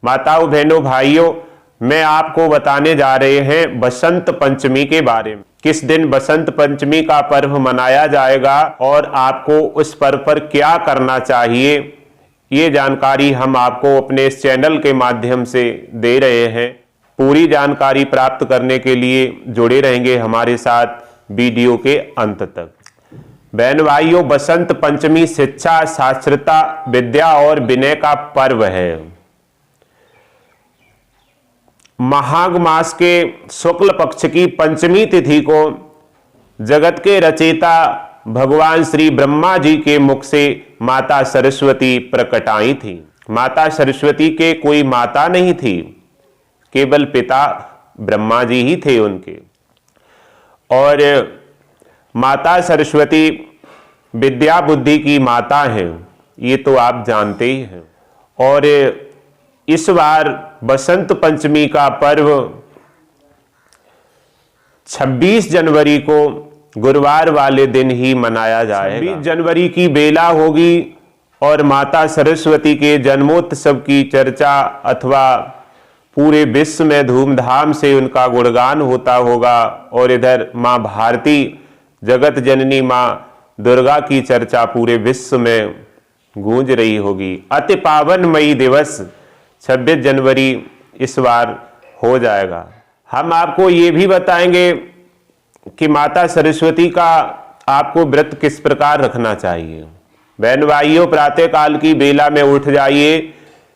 माताओं, बहनों, भाइयों, मैं आपको बताने जा रहे हैं बसंत पंचमी के बारे में। किस दिन बसंत पंचमी का पर्व मनाया जाएगा और आपको उस पर्व पर क्या करना चाहिए, ये जानकारी हम आपको अपने इस चैनल के माध्यम से दे रहे हैं। पूरी जानकारी प्राप्त करने के लिए जुड़े रहेंगे हमारे साथ वीडियो के अंत तक। बहन भाइयों, बसंत पंचमी शिक्षा, साक्षरता, विद्या और विनय का पर्व है। माघ मास के शुक्ल पक्ष की पंचमी तिथि को जगत के रचयिता भगवान श्री ब्रह्मा जी के मुख से माता सरस्वती प्रकट आई थी। माता सरस्वती के कोई माता नहीं थी, केवल पिता ब्रह्मा जी ही थे उनके। और माता सरस्वती विद्या बुद्धि की माता हैं, ये तो आप जानते ही हैं। और इस बार बसंत पंचमी का पर्व 26 जनवरी को गुरुवार वाले दिन ही मनाया जाएगा। 26 जनवरी की बेला होगी और माता सरस्वती के जन्मोत्सव की चर्चा अथवा पूरे विश्व में धूमधाम से उनका गुणगान होता होगा। और इधर माँ भारती, जगत जननी माँ दुर्गा की चर्चा पूरे विश्व में गूंज रही होगी। अति पावन मई दिवस 26 जनवरी इस बार हो जाएगा। हम आपको ये भी बताएंगे कि माता सरस्वती का आपको व्रत किस प्रकार रखना चाहिए। बहन भाइयों, प्रातः काल की बेला में उठ जाइए,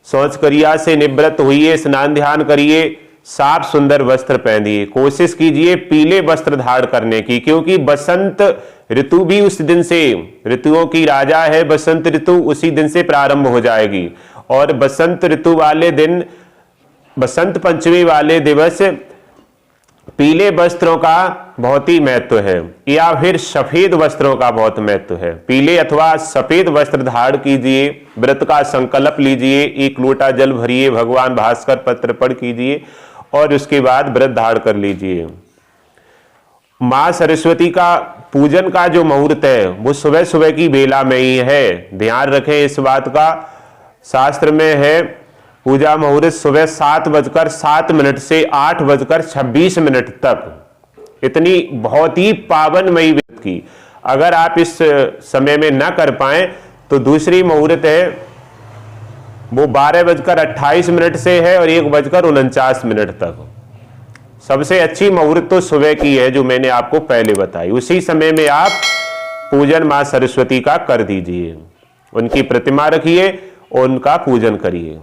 शौच क्रिया से निवृत्त होइए, स्नान ध्यान करिए, साफ सुंदर वस्त्र पहनिए। कोशिश कीजिए पीले वस्त्र धारण करने की, क्योंकि बसंत ऋतु भी उस दिन से, ऋतुओं की राजा है बसंत ऋतु, उसी दिन से प्रारंभ हो जाएगी। और बसंत ऋतु वाले दिन, बसंत पंचमी वाले दिवस पीले वस्त्रों का बहुत ही महत्व है, या फिर सफेद वस्त्रों का बहुत महत्व है। पीले अथवा सफेद वस्त्र धारण कीजिए, व्रत का संकल्प लीजिए, 1 लोटा जल भरिए, भगवान भास्कर पत्र पढ़ कीजिए और उसके बाद व्रत धारण कर लीजिए। माँ सरस्वती का पूजन का जो मुहूर्त है वो सुबह सुबह की बेला में ही है, ध्यान रखें इस बात का। शास्त्र में है पूजा मुहूर्त सुबह 7:07 से 8:26 तक। इतनी बहुत ही पावनमयी व्रत की अगर आप इस समय में न कर पाए तो दूसरी मुहूर्त है वो 12:28 से है और 1:49 तक। सबसे अच्छी मुहूर्त तो सुबह की है जो मैंने आपको पहले बताई। उसी समय में आप पूजन मां सरस्वती का कर दीजिए, उनकी प्रतिमा रखिए और उनका पूजन करिए।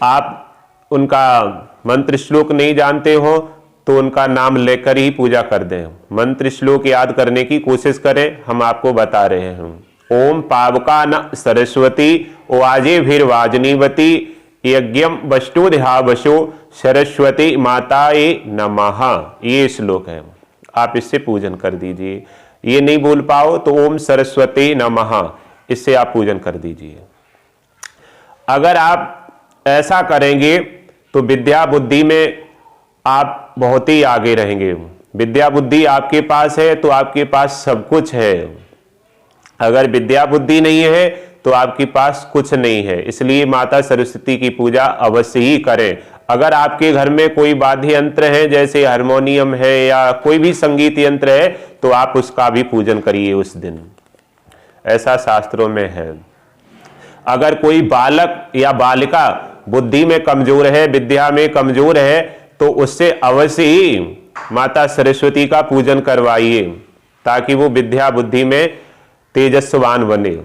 आप उनका मंत्र श्लोक नहीं जानते हो तो उनका नाम लेकर ही पूजा कर दें। मंत्र श्लोक याद करने की कोशिश करें, हम आपको बता रहे हैं। ओम पावका न सरस्वती ओआजे भीर वाजनीवती यज्ञम वष्टोध्यावशो सरस्वती माताए नमः, ये श्लोक है। आप इससे पूजन कर दीजिए। ये नहीं बोल पाओ तो ओम सरस्वती नमः, इससे आप पूजन कर दीजिए। अगर आप ऐसा करेंगे तो विद्या बुद्धि में आप बहुत ही आगे रहेंगे। विद्या बुद्धि आपके पास है तो आपके पास सब कुछ है। अगर विद्या बुद्धि नहीं है तो आपके पास कुछ नहीं है। इसलिए माता सरस्वती की पूजा अवश्य ही करें। अगर आपके घर में कोई वाद्य यंत्र है, जैसे हारमोनियम है या कोई भी संगीत यंत्र है, तो आप उसका भी पूजन करिए उस दिन, ऐसा शास्त्रों में है। अगर कोई बालक या बालिका बुद्धि में कमजोर है, विद्या में कमजोर है, तो उससे अवश्य ही माता सरस्वती का पूजन करवाइए ताकि वो विद्या बुद्धि में तेजस्वान बने।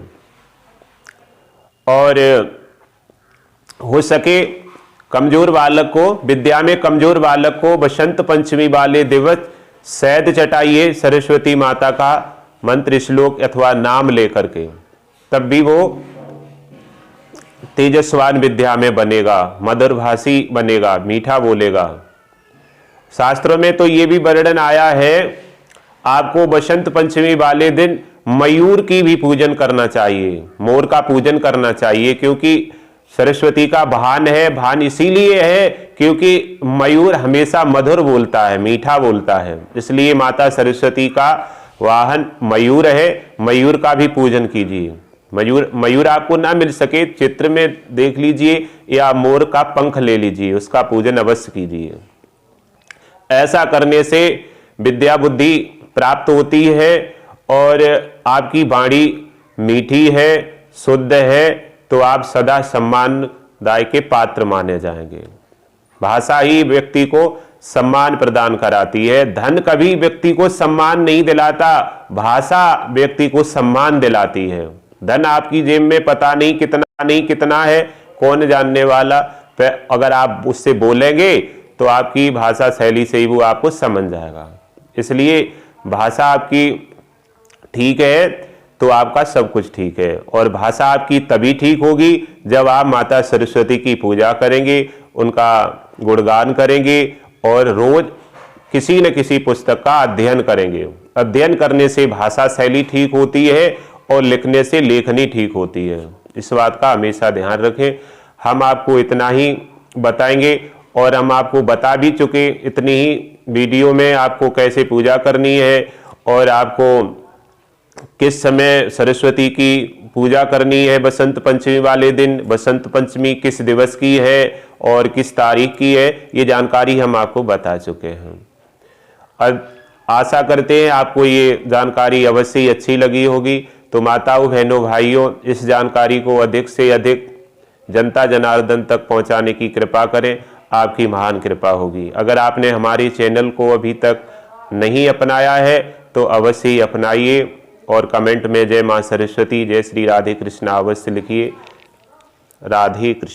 और हो सके कमजोर बालक को, विद्या में कमजोर बालक को बसंत पंचमी वाले दिवस शहद चटाइए सरस्वती माता का मंत्र श्लोक अथवा नाम लेकर के, तब भी वो तेजस्वान विद्या में बनेगा, मधुरभाषी बनेगा, मीठा बोलेगा। शास्त्रों में तो ये भी वर्णन आया है आपको बसंत पंचमी वाले दिन मयूर की भी पूजन करना चाहिए, मोर का पूजन करना चाहिए, क्योंकि सरस्वती का भान है। भान इसीलिए है क्योंकि मयूर हमेशा मधुर बोलता है, मीठा बोलता है, इसलिए माता सरस्वती का वाहन मयूर है। मयूर का भी पूजन कीजिए। मयूर आपको ना मिल सके, चित्र में देख लीजिए या मोर का पंख ले लीजिए, उसका पूजन अवश्य कीजिए। ऐसा करने से विद्या बुद्धि प्राप्त होती है और आपकी वाणी मीठी है, शुद्ध है, तो आप सदा सम्मानदाय के पात्र माने जाएंगे। भाषा ही व्यक्ति को सम्मान प्रदान कराती है। धन कभी व्यक्ति को सम्मान नहीं दिलाता, भाषा व्यक्ति को सम्मान दिलाती है। धन आपकी जेब में पता नहीं कितना है, कौन जानने वाला, अगर आप उससे बोलेंगे तो आपकी भाषा शैली से ही वो आपको समझ जाएगा। इसलिए भाषा आपकी ठीक है तो आपका सब कुछ ठीक है। और भाषा आपकी तभी ठीक होगी जब आप माता सरस्वती की पूजा करेंगे, उनका गुणगान करेंगे और रोज किसी न किसी पुस्तक का अध्ययन करेंगे। अध्ययन करने से भाषा शैली ठीक होती है और लिखने से लेखनी ठीक होती है। इस बात का हमेशा ध्यान रखें। हम आपको इतना ही बताएंगे और हम आपको बता भी चुके इतनी ही वीडियो में आपको कैसे पूजा करनी है और आपको किस समय सरस्वती की पूजा करनी है। बसंत पंचमी वाले दिन, बसंत पंचमी किस दिवस की है और किस तारीख की है, ये जानकारी हम आपको बता चुके हैं। अब आशा करते हैं आपको ये जानकारी अवश्य ही अच्छी लगी होगी। तो माताओं, बहनों, भाइयों, इस जानकारी को अधिक से अधिक जनता जनार्दन तक पहुंचाने की कृपा करें, आपकी महान कृपा होगी। अगर आपने हमारे चैनल को अभी तक नहीं अपनाया है तो अवश्य ही अपनाइए और कमेंट में जय मां सरस्वती, जय श्री राधे कृष्ण अवश्य लिखिए। राधे कृष्ण।